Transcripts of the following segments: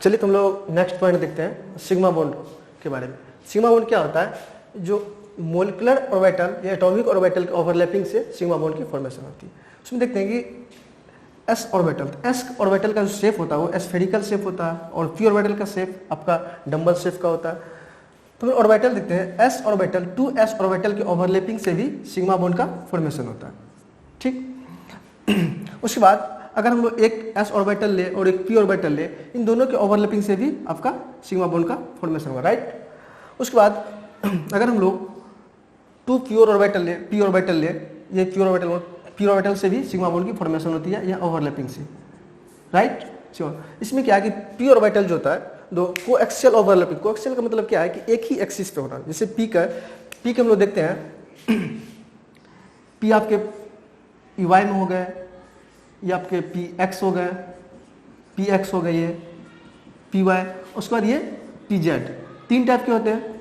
चलिए तो हम लोग नेक्स्ट पॉइंट देखते हैं सिग्मा बॉन्ड के बारे में। सिग्मा बॉन्ड क्या होता है? जो मोलिकुलर ऑर्बिटल या एटॉमिक ऑर्बिटल के ओवरलैपिंग से सिग्मा बॉन्ड की फॉर्मेशन होती है। उसमें देखते हैं कि एस ऑर्बिटल, एस ऑर्बिटल का जो शेप होता है वो स्फेरिकल शेप होता है और पी ऑर्बिटल का शेप आपका डम्बल शेप का होता है। तो हम ऑर्बिटल देखते हैं, s orbital to s orbital के ओवरलैपिंग से भी सिग्मा बॉन्ड का फॉर्मेशन होता है। ठीक। उसके बाद अगर हम लोग एक एस ऑर्बिटल ले और एक पी ऑर्बिटल ले, इन दोनों के ओवरलैपिंग से भी आपका सिग्मा बॉन्ड का फॉर्मेशन होगा, राइट। उसके बाद अगर हम लोग टू प्योर ऑर्बिटल ले, पी ऑर्बिटल ले, ये पी ऑर्बिटल से भी सिग्मा बॉन्ड की फॉर्मेशन होती है या ओवरलैपिंग से, राइट। श्योर। इसमें क्या है कि पी ऑर्बिटल जो होता है दो कोएक्सियल ओवरलैपिंग, कोएक्सियल का मतलब क्या है कि एक ही एक्सिस पे होना। जैसे पी के हम लोग देखते हैं, पी आपके पी वाई में हो गए, ये आपके पी एक्स हो गए, पी एक्स हो गए, ये पी वाई, उसके बाद ये पी जेड। तीन टाइप के होते हैं,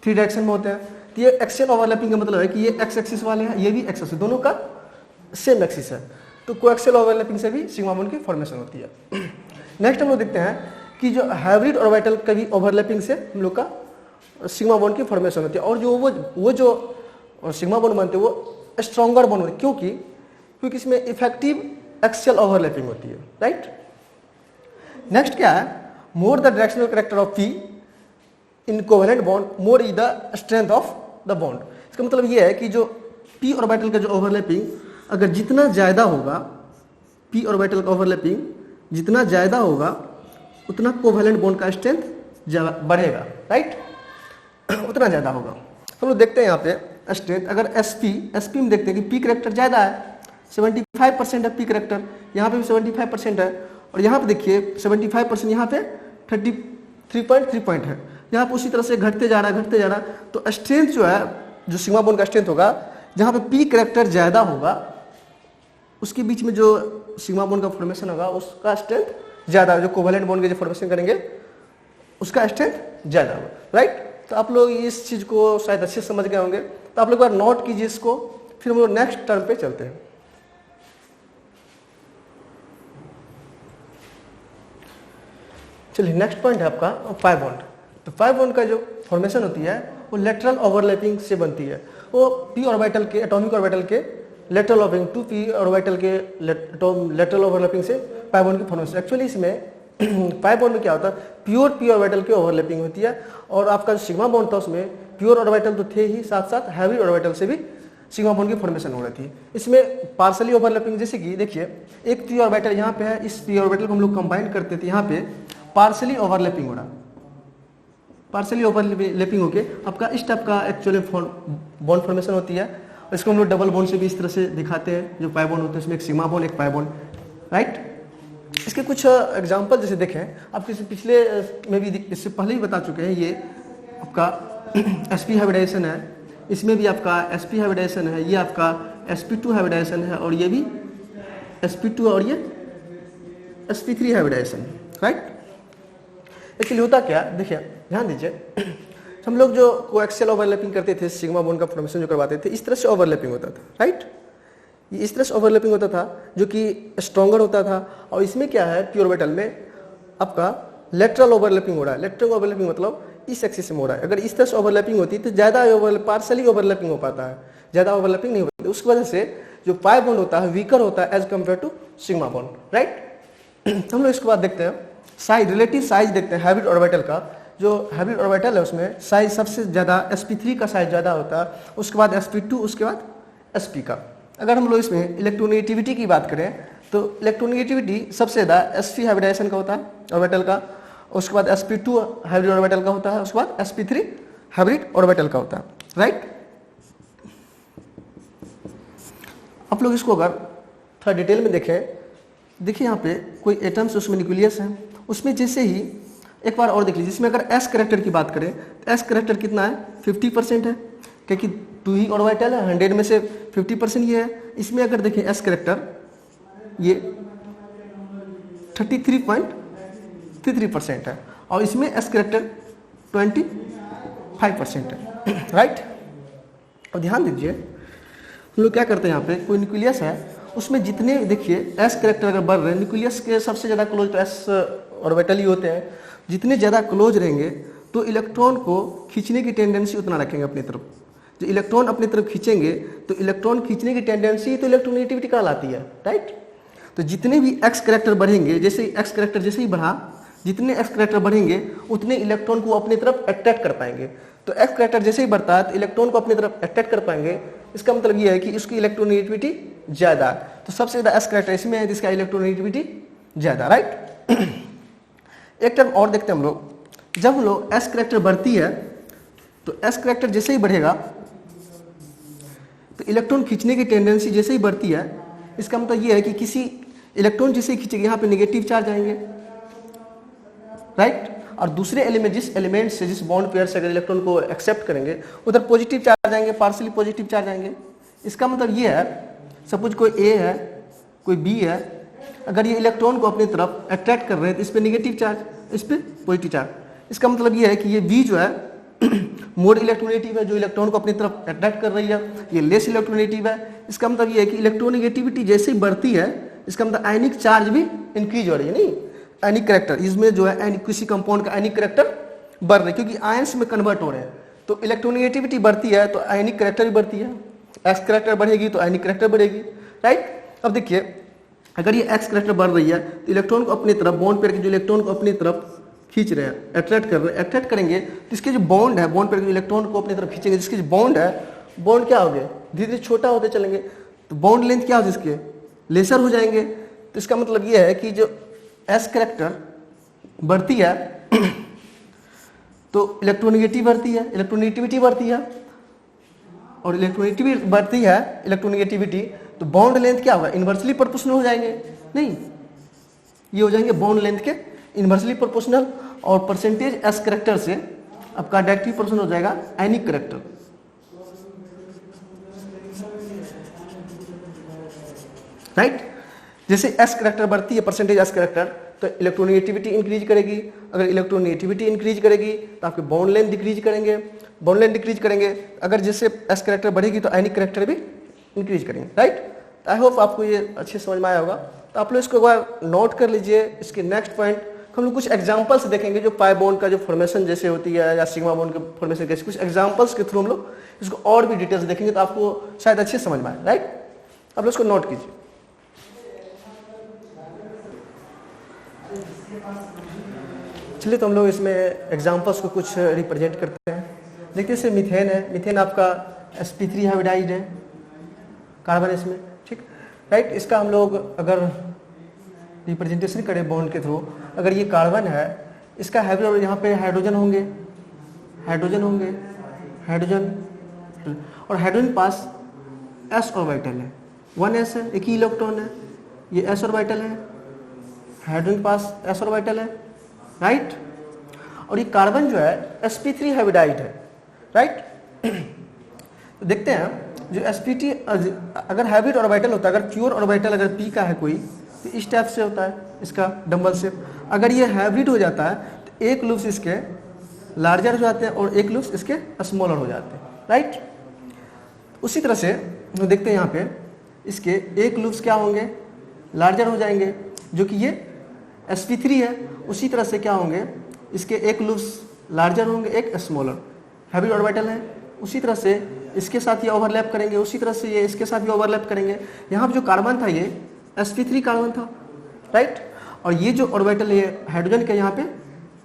थ्री डायरेक्शन में होते हैं। तो ये एक्सियल ओवरलैपिंग का मतलब है कि ये एक्स एक्सिस वाले हैं, ये भी एक्स एक्सिस, दोनों का सेम एक्सिस है। तो कोएक्सियल ओवरलैपिंग से भी सिग्मा बॉन्ड की फॉर्मेशन होती है। नेक्स्ट हम लोग देखते हैं कि जो हाइब्रिड ऑर्बिटल का भी ओवरलैपिंग से हम लोग का सिग्मा बॉन्ड की फॉर्मेशन होती है। और जो वो जो सिग्मा बॉन्ड बनते हैं वो स्ट्रॉन्गर बॉन्ड होते हैं, क्योंकि इसमें इफेक्टिव एक्सियल ओवरलैपिंग होती है, राइट। नेक्स्ट क्या है, more the directional character of P in covalent bond more is the strength of the bond. इसका मतलब ये है कि जो पी ऑर्बिटल का जो ओवरलैपिंग अगर जितना ज़्यादा होगा, पी ऑर्बिटल का ओवरलैपिंग जितना ज़्यादा होगा उतना कोवेलेंट बॉन्ड का स्ट्रेंथ बढ़ेगा, राइट, उतना ज़्यादा होगा। हम लोग देखते हैं यहाँ पे स्ट्रेंथ, अगर एसपी में देखते हैं कि पी कैरेक्टर ज़्यादा है, 75% है पी कैरेक्टर, यहाँ पे भी 75% है, और यहाँ पे देखिए 75%, यहाँ पे 33.3 पॉइंट है, यहाँ पे उसी तरह से घटते जा रहा। तो स्ट्रेंथ जो है, जो सिग्मा बॉन्ड का स्ट्रेंथ होगा, जहाँ पे पी कैरेक्टर ज़्यादा होगा उसके बीच में जो सिग्मा बॉन्ड का फॉर्मेशन होगा उसका स्ट्रेंथ ज़्यादा, जो कोवेलेंट बॉन्ड के जो फॉर्मेशन करेंगे उसका स्ट्रेंथ ज़्यादा होगा, राइट। तो आप लोग इस चीज़ को शायद अच्छे से समझ गए होंगे। तो आप लोग एक बार नोट कीजिए इसको, फिर हम लोग नेक्स्ट टर्म पे चलते हैं। चलिए नेक्स्ट पॉइंट है आपका पाई बॉन्ड। तो पाई बॉन्ड का जो फॉर्मेशन होती है वो लेटरल ओवरलैपिंग से बनती है। वो पी ऑर्बिटल के, एटॉमिक ऑर्बिटल के lateral overlapping, two p orbital के लेटरल ओवरलैपिंग से पाई बॉन्ड की फॉर्मेशन। एक्चुअली इसमें पाई बॉन्ड में क्या होता है, प्योर पी ऑर्बिटल की ओवरलैपिंग होती है, और आपका जो सिग्मा बॉन्ड था उसमें प्योर ऑर्बिटल तो थे ही, साथ साथ हाइब्रिड ऑर्बिटल से भी सिग्मा बॉन्ड की फॉर्मेशन हो रही थी। इसमें पार्सली ओवरलैपिंग, जैसे कि देखिए एक पी ऑर्बिटल यहाँ पे है, इस पी ऑर्बिटल को हम लोग कंबाइन करते थे, यहाँ पे पार्सली ओवरलैपिंग हो रहा, पार्सली ओवरलैपिंग होके आपका इस टाइप का एक्चुअली बॉन्ड फॉर्मेशन होती है। इसको हम लोग डबल बॉन्ड से भी इस तरह से दिखाते हैं, जो पाई बॉन्ड होते हैं उसमें एक सिग्मा बॉन्ड, एक पाई बॉन्ड, राइट। इसके कुछ एग्जांपल जैसे देखें, आप किसी पिछले में भी इससे पहले ही बता चुके हैं, ये आपका sp हाइब्रिडाइजेशन है, इसमें भी आपका sp हाइब्रिडाइजेशन है, ये आपका sp2 हाइब्रिडाइजेशन है, और ये भी sp2 और ये sp3 हाइब्रिडाइजेशन, राइट। एक्चुअली होता क्या, देखिए ध्यान दीजिए, हम लोग जो कोएक्सियल ओवरलैपिंग करते थे, सिग्मा बॉन्ड का फॉर्मेशन जो करवाते थे, इस तरह से ओवरलैपिंग होता था, राइट। ये इस तरह से ओवरलैपिंग होता था जो कि स्ट्रॉन्गर होता था। और इसमें क्या है, पी ऑर्बिटल में आपका लेटरल ओवरलैपिंग हो रहा है। लेटरल ओवरलैपिंग मतलब इस एक्सिस में हो रहा है। अगर इस तरह से ओवरलैपिंग होती है तो ज़्यादा पार्सली ओवरलैपिंग हो पाता है, ज़्यादा ओवरलैपिंग नहीं होती। उसकी वजह से जो पाई बॉन्ड होता है वीकर होता है as compared to sigma bond, right. हम लोग इसके बाद देखते हैं साइज, रिलेटिव साइज देखते हैं हाइब्रिड ऑर्बिटल का। जो हाइब्रिड ऑर्बिटल है उसमें साइज सबसे ज़्यादा sp3 का साइज ज़्यादा होता है, उसके बाद sp2, उसके बाद sp का। अगर हम लोग इसमें इलेक्ट्रोनेगेटिविटी की बात करें तो इलेक्ट्रोनेगेटिविटी सबसे ज़्यादा sp हाइब्रिडाइजेशन का होता है ऑर्बिटल का, उसके बाद sp2 हाइब्रिड ऑर्बिटल का होता है, उसके बाद sp3 हाइब्रिड ऑर्बिटल का होता है, राइट। आप लोग इसको अगर थोड़ा डिटेल में देखें, देखिए यहाँ पे कोई एटम्स उसमें न्यूक्लियस है, उसमें जैसे ही एक बार और देख लीजिए, इसमें अगर एस कैरेक्टर की बात करें तो एस कैरेक्टर कितना है, 50% है, क्योंकि टू ही ऑर्बिटल है, 100 में से 50% ये है। इसमें अगर देखें एस कैरेक्टर ये 33.33% है, और इसमें एस कैरेक्टर 25% है, राइट। और ध्यान दीजिए हम लोग क्या करते हैं, यहाँ पे कोई न्यूक्लियस है उसमें जितने देखिए एस कैरेक्टर अगर बढ़ रहे हैं, न्यूक्लियस के सबसे ज़्यादा क्लोज तो एस ऑर्बिटल ही होते हैं, जितने ज़्यादा क्लोज रहेंगे तो इलेक्ट्रॉन को खींचने की टेंडेंसी उतना रखेंगे अपनी तरफ। जो इलेक्ट्रॉन अपनी तरफ खींचेंगे तो इलेक्ट्रॉन खींचने की टेंडेंसी तो इलेक्ट्रोनेगेटिविटी कहलाती है, राइट। तो जितने भी एक्स कैरेक्टर बढ़ेंगे, जैसे एक्स कैरेक्टर जैसे ही बढ़ा, जितने एक्स कैरेक्टर बढ़ेंगे उतने इलेक्ट्रॉन को अपनी तरफ अट्रैक्ट कर पाएंगे। तो एक्स कैरेक्टर जैसे ही बढ़ता है तो इलेक्ट्रॉन को अपनी तरफ अट्रैक्ट कर पाएंगे। इसका मतलब ये है कि इसकी इलेक्ट्रोनेगेटिविटी ज़्यादा, तो सबसे ज़्यादा एस कैरेक्टर इसमें है जिसका इलेक्ट्रोनेगेटिविटी ज़्यादा, राइट। एक टर्म और देखते हैं हम लोग, जब हम लोग एस कैरेक्टर बढ़ती है तो एस कैरेक्टर जैसे ही बढ़ेगा तो इलेक्ट्रॉन खींचने की टेंडेंसी जैसे ही बढ़ती है। इसका मतलब ये है कि किसी इलेक्ट्रॉन जैसे ही खींचेगा यहाँ पे नेगेटिव चार्ज आएंगे, राइट। और दूसरे एलिमेंट जिस एलिमेंट से जिस बॉन्ड पेयर से अगर इलेक्ट्रॉन को एक्सेप्ट करेंगे उधर पॉजिटिव चार्ज आएंगे, पार्शियली पॉजिटिव चार्ज आएंगे। इसका मतलब ये है, सपोज कोई ए है कोई बी है, अगर ये इलेक्ट्रॉन को अपनी तरफ अट्रैक्ट कर रहे हैं तो इस पर नेगेटिव चार्ज, इस पर पॉजिटिव चार्ज। इसका मतलब ये है कि ये बी जो है मोर इलेक्ट्रोनेगेटिव है, जो इलेक्ट्रॉन को अपनी तरफ अट्रैक्ट कर रही है, ये लेस इलेक्ट्रोनेगेटिव है। इसका मतलब ये है कि इलेक्ट्रोनेगेटिविटी जैसे ही बढ़ती है, इसका मतलब आयनिक चार्ज भी इंक्रीज हो रही है, नहीं आयनिक कैरेक्टर, इसमें जो है किसी कंपाउंड का आयनिक कैरेक्टर बढ़ रहा है क्योंकि आयंस में कन्वर्ट हो रहे हैं। तो इलेक्ट्रोनेगेटिविटी बढ़ती है तो आयनिक कैरेक्टर भी बढ़ती है, एक्स कैरेक्टर बढ़ेगी तो आयनिक कैरेक्टर बढ़ेगी, राइट। अब देखिए अगर ये एक्स कैरेक्टर बढ़ रही है तो इलेक्ट्रॉन को अपनी तरफ, बॉन्ड पेयर के जो इलेक्ट्रॉन को अपनी तरफ खींच रहे हैं, अट्रैक्ट कर रहे हैं, अट्रैक्ट करेंगे तो इसके जो बॉन्ड है, बॉन्ड पेयर के जो इलेक्ट्रॉन को अपनी तरफ खींचेंगे, जिसके जो बॉन्ड है, बॉन्ड क्या हो गए धीरे धीरे छोटा होते चलेंगे, तो बॉन्ड लेंथ क्या हो इसके लेसर हो जाएंगे। तो इसका मतलब ये है कि जो एस कैरेक्टर बढ़ती है तो इलेक्ट्रोनेगेटिव बढ़ती है, इलेक्ट्रोनेगेटिविटी बढ़ती है, और इलेक्ट्रोनेगेटिविटी बढ़ती है, इलेक्ट्रोनेगेटिविटी, तो बॉन्ड लेंथ क्या होगा इन्वर्सली प्रोपोर्शनल हो जाएंगे, नहीं ये हो जाएंगे बॉन्ड लेंथ के इन्वर्सली प्रोपोर्शनल, और परसेंटेज एस कैरेक्टर से आपका डायरेक्टली प्रोपोर्शनल हो जाएगा आयनिक कैरेक्टर, राइट। जैसे एस कैरेक्टर बढ़ती है, परसेंटेज एस कैरेक्टर, तो इलेक्ट्रोनेगेटिविटी इंक्रीज करेगी। अगर इलेक्ट्रोनेगेटिविटी इंक्रीज करेगी तो आपके बॉन्ड लेंथ डिक्रीज करेंगे, बॉन्ड लेंथ डिक्रीज करेंगे। अगर जैसे एस कैरेक्टर बढ़ेगी तो आयनिक कैरेक्टर भी इंक्रीज करेंगे, राइट। आई होप आपको ये अच्छे समझ में आया होगा। तो आप लोग इसको एक बार नोट कर लीजिए। इसके नेक्स्ट पॉइंट हम लोग कुछ एग्जांपल्स देखेंगे जो पाई बॉन्ड का जो फॉर्मेशन जैसे होती है या सिग्मा बॉन्ड के फॉर्मेशन कैसे, कुछ एग्जांपल्स के थ्रू हम लोग इसको और भी डिटेल्स देखेंगे तो आपको शायद अच्छे समझ में आए, राइट। आप लोग इसको नोट कीजिए। चलिए तो हम लोग इसमें एग्जांपल्स को कुछ रिप्रेजेंट करते हैं। देखिए जैसे मीथेन है, मीथेन आपका sp3 हाइब्रिडाइड है, कार्बन इसमें, ठीक, राइट। इसका हम लोग अगर रिप्रेजेंटेशन करें बॉन्ड के थ्रू, अगर ये कार्बन है, इसका हाइब्रिड यहाँ पे हाइड्रोजन होंगे, हाइड्रोजन होंगे, हाइड्रोजन, और हाइड्रोजन पास s ऑर्बिटल है, 1s है, एक ही इलेक्ट्रॉन है, ये s ऑर्बिटल है, हाइड्रोजन पास s ऑर्बिटल है, राइट। और ये कार्बन जो है sp3 हाइब्रिडाइड है, राइट। तो देखते हैं जो sp3 अगर हाइब्रिड ऑर्बिटल होता है, अगर प्योर ऑर्बिटल अगर p का है कोई, तो इस टाइप से होता है इसका डबल शेप। अगर ये हाइब्रिड हो जाता है तो एक लूप्स इसके लार्जर हो जाते हैं और एक लूप्स इसके स्मॉलर हो जाते हैं, राइट। उसी तरह से देखते हैं यहाँ पे इसके एक लूप्स क्या होंगे लार्जर हो जाएंगे, जो कि ये sp3 है। उसी तरह से क्या होंगे इसके एक लूप्स लार्जर होंगे, एक स्मॉलर, हाइब्रिड ऑर्बिटल है। उसी तरह से इसके साथ ये ओवरलैप करेंगे, उसी तरह से ये इसके साथ भी ओवरलैप करेंगे। यहाँ पे जो कार्बन था ये sp3 कार्बन था, राइट। और ये जो ऑर्बिटल है हाइड्रोजन के यहाँ पे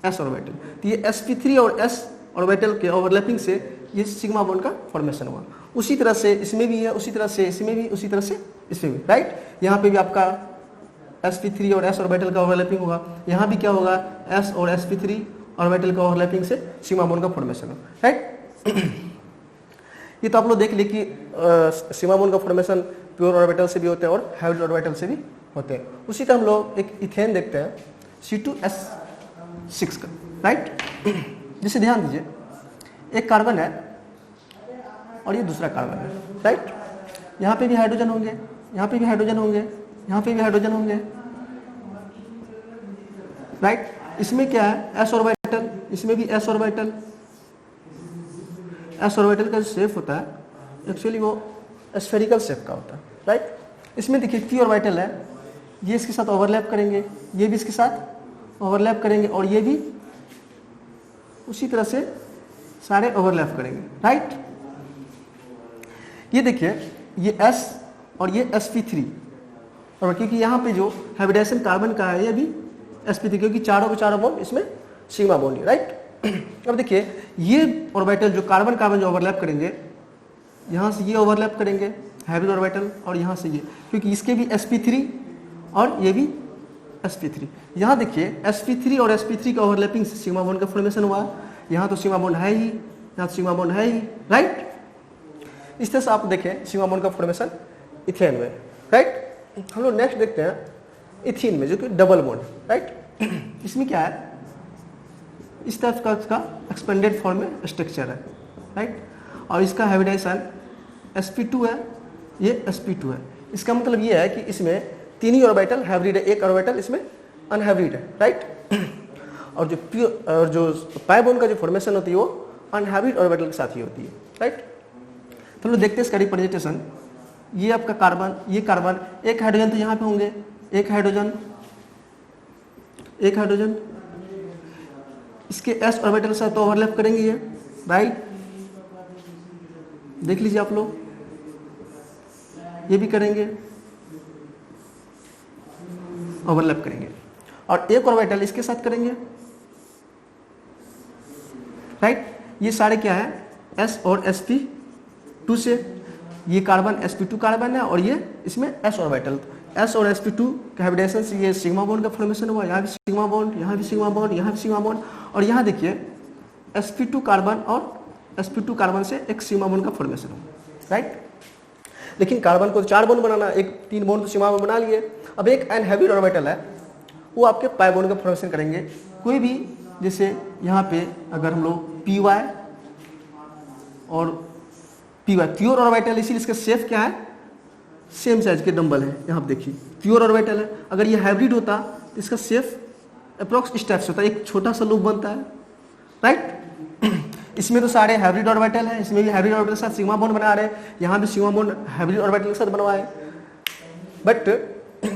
s ऑर्बिटल, तो ये sp3 और s ऑर्बिटल के ओवरलैपिंग से ये सिग्मा बॉन्ड का फॉर्मेशन हुआ। उसी तरह से इसमें भी है, उसी तरह से इसमें भी, उसी तरह से इसमें भी, राइट। यहाँ पे भी आपका sp3 और s ऑर्बिटल का ओवरलैपिंग होगा, यहाँ भी क्या होगा s और sp3 ऑर्बिटल का ओवरलैपिंग से सिग्मा बॉन्ड का फॉर्मेशन होगा, राइट। ये तो आप लोग देख ली कि सिग्मा बॉन्ड का फॉर्मेशन प्योर ऑर्बिटल से भी होते हैं और हाइब्रिड ऑर्बिटल से भी होते हैं। उसी तरह हम लोग एक इथेन देखते हैं C2S6 का, राइट। जिसे ध्यान दीजिए, एक कार्बन है और ये दूसरा कार्बन है, राइट। यहाँ पे भी हाइड्रोजन होंगे, यहाँ पे भी हाइड्रोजन होंगे, यहाँ पे भी हाइड्रोजन होंगे, राइट। इसमें क्या है s ऑर्बिटल, इसमें भी s ऑर्बिटल। s ऑर्बिटल का जो शेप होता है एक्चुअली वो स्फेरिकल शेप का होता है, राइट। इसमें देखिए पी ऑर्बिटल है, ये इसके साथ ओवरलैप करेंगे, ये भी इसके साथ ओवरलैप करेंगे और ये भी उसी तरह से सारे ओवरलैप करेंगे, राइट। ये देखिए ये S और ये sp3 और क्योंकि यहाँ पे जो हाइब्रिडाइजेशन कार्बन का है ये भी sp3 क्योंकि चारों के चारों बॉन्ड इसमें सिग्मा बॉन्ड है, राइट। अब देखिए ये ऑर्बिटल जो कार्बन कार्बन जो ओवरलैप करेंगे, यहाँ से ये ओवरलैप करेंगे हाइब्रिड ऑर्बिटल और यहाँ से ये, क्योंकि इसके भी sp3 और ये भी sp3। यहाँ देखिए sp3 और sp3 का ओवरलैपिंग से सिग्मा बॉन्ड का फॉर्मेशन हुआ है। यहाँ तो सिग्मा बॉन्ड है ही, यहाँ तो सिग्मा बॉन्ड है ही, राइट। इस तरह से आप देखें सिग्मा बॉन्ड का फॉर्मेशन इथेन में, राइट। हम लोग नेक्स्ट देखते हैं इथीन में जो कि डबल बॉन्ड, राइट। इसमें क्या है, इस तरह का इसका एक्सपेंडेड फॉर्म में स्ट्रक्चर है, राइट। और इसका हाइब्रिडाइजेशन sp2 है, ये sp2 है। इसका मतलब ये है कि इसमें तीन ही ऑर्बिटल हाइब्रिड है, एक ऑर्बिटल इसमें अनहाइब्रिड है, राइट। और जो पाई बॉन्ड का जो फॉर्मेशन होती है वो अनहाइब्रिड ऑर्बिटल के साथ ही होती है, राइट। तो लोग देखते हैं इसका रिप्रेजेंटेशन। ये आपका कार्बन, ये कार्बन, एक हाइड्रोजन तो यहाँ पे होंगे, एक हाइड्रोजन, एक हाइड्रोजन, इसके s ऑर्बिटल के साथ तो ओवरलैप करेंगे ये, राइट। देख लीजिए आप लोग, ये भी करेंगे, ओवरलैप करेंगे। और एक ऑर्बिटल इसके साथ करेंगे, राइट। ये सारे क्या है, s और sp2 से, ये कार्बन sp2 कार्बन है और ये इसमें s ऑर्बिटल, s और sp2 के हाइब्रिडाइजेशन से ये सिग्मा बॉन्ड का फॉर्मेशन हुआ। यहाँ भी सिग्मा बॉन्ड, यहाँ भी सिग्मा बॉन्ड, यहाँ भी सिग्मा बॉन्ड और यहाँ देखिए sp2 कार्बन और sp2 कार्बन से एक सिग्मा बॉन्ड का फॉर्मेशन हुआ, राइट। लेकिन कार्बन को तो 4 बॉन्ड बनाना, एक 3 बॉन्ड तो सिग्मा बॉन्ड बना लिए। अब एक अनहाइब्रिड ऑर्बिटल है, वो आपके पाई बॉन्ड का फॉर्मेशन करेंगे। कोई भी जैसे यहाँ पे अगर हम लोग py और py प्योर ऑर्बिटल, इसीलिए इसका शेप क्या है, सेम साइज के डंबल है। यहाँ पे देखिए प्योर ऑर्बिटल है। अगर ये हाइब्रिड होता तो इसका शेप अप्रोक्स इस टाइप से होता है, एक छोटा सा लूप बनता है, राइट। इसमें तो सारे हाइब्रिड ऑर्बिटल है, इसमें भी हाइब्रिड ऑर्बिटल के साथ सिग्मा बॉन्ड बना रहे हैं, यहाँ भी सिग्मा बॉन्ड हाइब्रिड ऑर्बिटल के साथ बनवाए। बट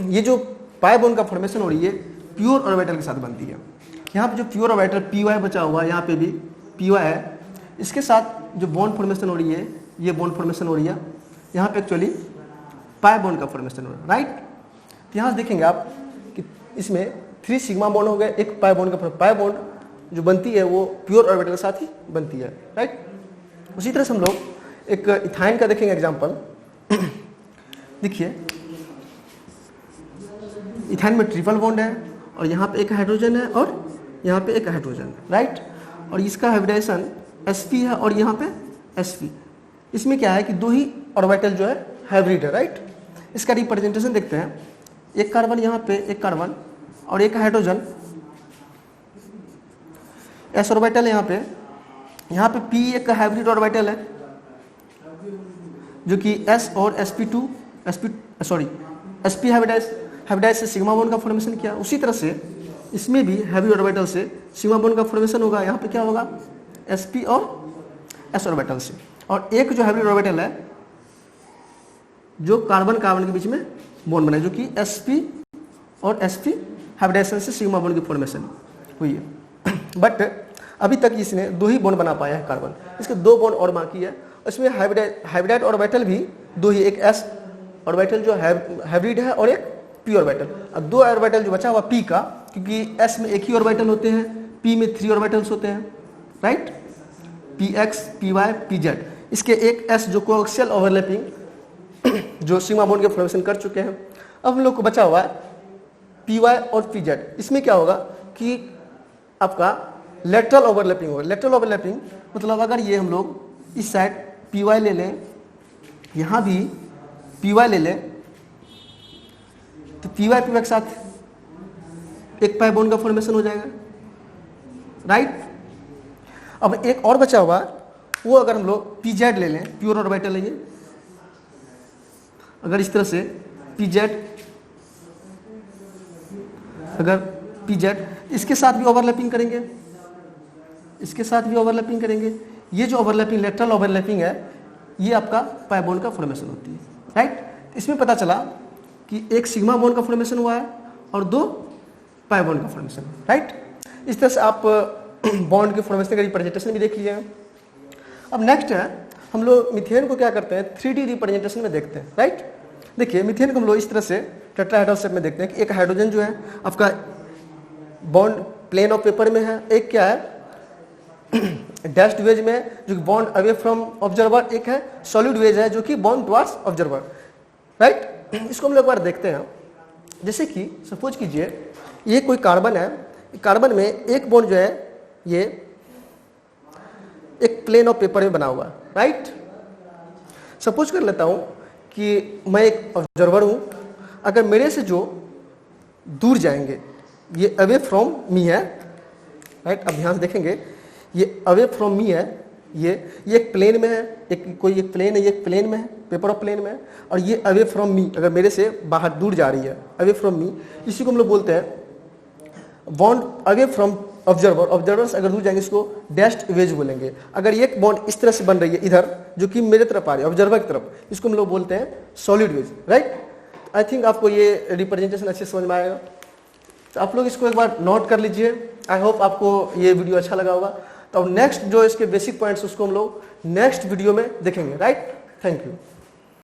ये जो पाई बॉन्ड का फॉर्मेशन हो रही है प्योर ऑर्बिटल के साथ बनती है। यहाँ पे जो प्योर ऑर्बिटल py बचा हुआ है, यहाँ पे भी py है, इसके साथ जो बॉन्ड फॉर्मेशन हो रही है, ये बॉन्ड फॉर्मेशन हो रही है, यहाँ पे एक्चुअली पाई बॉन्ड का फॉर्मेशन हो रहा है, राइट। यहाँ देखेंगे आप कि इसमें 3 सिग्मा बॉन्ड हो गए, एक पाई बॉन्ड का। पाई बॉन्ड जो बनती है वो प्योर ऑर्बिटल के साथ ही बनती है, राइट। उसी तरह से हम लोग एक इथाइन का देखेंगे एग्जाम्पल। देखिए इथाइन में ट्रिपल बॉन्ड है और यहाँ पे एक हाइड्रोजन है और यहाँ पे एक हाइड्रोजन है, राइट। और इसका हाइब्रिडाइजेशन sp है और यहाँ पे sp। इसमें क्या है कि 2 ही ऑर्बिटल जो है हाइब्रिड है, राइट। इसका रिप्रेजेंटेशन देखते हैं, एक कार्बन यहाँ पे, एक कार्बन और एक हाइड्रोजन, s ऑर्बिटल है यहाँ पे p एक हाइब्रिड ऑर्बिटल है जो कि s और sp2 sp हाइब्रिडाइज से सिग्मा बॉन्ड का फॉर्मेशन किया। उसी तरह से इसमें भी हाइब्रिड ऑर्बिटल से सिग्मा बॉन्ड का फॉर्मेशन होगा। यहाँ पे क्या होगा, sp और s ऑर्बिटल से। और एक जो हाइब्रिड ऑर्बिटल है जो कार्बन कार्बन के बीच में बॉन्ड बना है, जो कि sp और sp हाइब्रिडाइजेशन से सिग्मा बॉन्ड की फॉर्मेशन हुई है। बट अभी तक इसने 2 ही बॉन्ड बना पाया है कार्बन, इसके 2 बॉन्ड और बाकी है। इसमें हाइब्रिडाइड ऑर्बिटल भी 2 ही, एक s ऑर्बिटल जो हाइब्रिड है और एक p ऑर्बिटल। अब 2 ऑर्बिटल जो बचा हुआ p का, क्योंकि s में एक ही ऑर्बिटल होते हैं, p में 3 ऑर्बिटल्स होते हैं, राइट। px, py, pz। इसके एक s जो कोएक्सियल ओवरलैपिंग जो सिग्मा बॉन्ड के फॉर्मेशन कर चुके हैं। अब हम लोग को बचा हुआ है py और pz। इसमें क्या होगा कि आपका लेटरल ओवरलैपिंग होगा। लेटरल ओवरलैपिंग मतलब अगर ये हम लोग इस साइड py ले लें, यहाँ भी py ले लें, तो py के साथ एक पाई बॉन्ड का फॉर्मेशन हो जाएगा, राइट। अब एक और बचा हुआ वो अगर हम लोग pz ले लें, प्योर ऑर्बिटल है ये, अगर इस तरह से pz, अगर pz इसके साथ भी ओवरलैपिंग करेंगे, इसके साथ भी ओवरलैपिंग करेंगे। ये जो ओवरलैपिंग लेटरल ओवरलैपिंग है, ये आपका पाई बॉन्ड का फॉर्मेशन होती है, राइट। इसमें पता चला कि एक सिग्मा बॉन्ड का फॉर्मेशन हुआ है और 2 पाई बॉन्ड का फॉर्मेशन, राइट। इस तरह से आप बॉन्ड के फॉर्मेशन का रिप्रेजेंटेशन भी देख लीजिएगा। अब नेक्स्ट है, हम लोग मीथेन को क्या करते हैं 3D रिप्रेजेंटेशन में देखते हैं, राइट। देखिए मीथेन को हम लोग इस तरह से टेट्राहेड्रल शेप में देखते हैं कि एक हाइड्रोजन जो है आपका बॉन्ड प्लेन ऑफ पेपर में है, एक क्या है डैश्ड वेज में जो कि बॉन्ड अवे फ्रॉम ऑब्जर्वर, एक है सॉलिड वेज है जो कि बॉन्ड टुवर्ड्स ऑब्जर्वर, राइट। इसको हम लोग एक बार देखते हैं। जैसे कि सपोज कीजिए ये कोई कार्बन है, कार्बन में एक बॉन्ड जो है ये एक प्लेन ऑफ पेपर में बना हुआ है, राइट। सपोज कर लेता हूं कि मैं एक ऑब्जर्वर हूं, अगर मेरे से जो दूर जाएंगे ये अवे फ्रॉम मी है, राइट। अब ध्यान से देखेंगे ये अवे फ्रॉम मी है, ये एक प्लेन में है, एक प्लेन है, ये एक प्लेन में है, पेपर ऑफ प्लेन में है, और ये अवे फ्रॉम मी अगर मेरे से बाहर दूर जा रही है, अवे फ्रॉम मी, इसी को हम लोग बोलते हैं bond away from observer. Observers अगर दूर जाएंगे इसको डैश्ड वेज बोलेंगे। अगर एक बॉन्ड इस तरह से बन रही है इधर जो कि मेरे तरफ आ रही है ऑब्जर्वर की तरफ, इसको हम लोग बोलते हैं solid wedge, right. I think आपको ये रिप्रेजेंटेशन अच्छे से समझ में आएगा, तो आप लोग इसको एक बार नोट कर लीजिए। आई होप आपको ये वीडियो अच्छा लगा होगा। तो अब नेक्स्ट जो इसके बेसिक पॉइंट्स उसको हम लोग नेक्स्ट वीडियो में देखेंगे, राइट। Thank you.